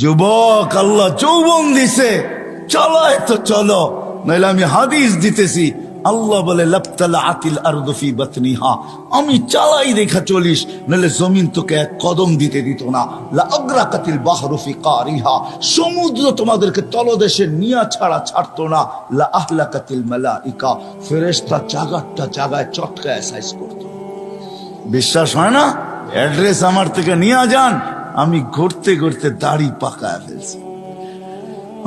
যুবক, আল্লাহ যৌবন দিছে, চলায় তো চলো, নাইলে আমি হাদিস দিতেছি। আল্লাহ বলে লাবতালা আতিল আরদু ফি বাতনিহা, আমি চালাই দেখা চলিস, নাহলে জমিন তোকে এক কদম দিতে দিত না। লা আগরাকাতিল বাহরু ফি কারিহা, সমুদ্র তোমাদেরকে তলদেশে নিয়া ছাড়া ছাড়তো না। লা আহলাকাতিল মালাইকা, ফেরেশতা জাগারটা জাগায় চটকায় সাইজ করতো। বিশ্বাস হয় না? অ্যাড্রেস আমার থেকে নিয়ে যান, আমি ঘুরতে ঘুরতে দাড়ি পাকায় ফেলছি,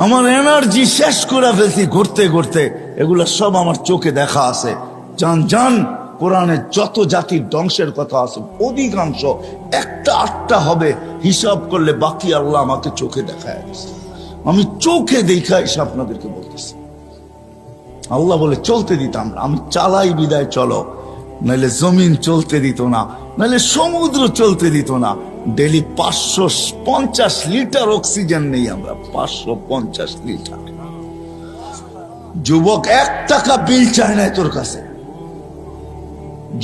আমার এনার্জি শেষ করে ফেলছি ঘুরতে ঘুরতে। এগুলা সব আমার চোখে দেখা আছে। জান জান, কোরআনে যত জাতির ধ্বংসের কথা আছে অধিকাংশ একটা আটটা হবে, হিসাব করলে বাকি আল্লাহ আমাকে চোখে দেখায় দিচ্ছে। আমি চোখে দেখা এসে আপনাদেরকে বলতেছি। আল্লাহ বলে চলতে দিতাম না, আমি চালাই বিদায় চলো, নাহলে জমিন চলতে দিত না, নাহলে সমুদ্র চলতে দিত না। ডেলি 550 লিটার অক্সিজেন নেই আমরা, 550 লিটার। যুবক, 1 টাকা বিল চায় না তোর কাছে,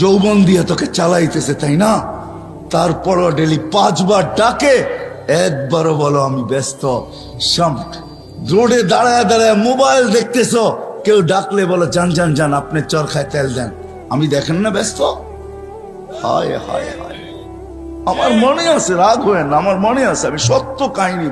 যৌবন দিয়ে তোকে চালাইতেছে, তাই না? তারপরও ডেলি 5 বার ডাকে, একবারও বলো আমি ব্যস্ত। রোডে দাঁড়ায় দাঁড়ায় মোবাইল দেখতেছো, কেউ ডাকলে বলো যান যান যান, আপনি চরখায় তেল দেন, আমি দেখেন না ব্যস্ত। হায় হায় হায়, আমার মনে আছে, রাগ হয় না, আমার মনে আছে, আমি সত্য কাহিনী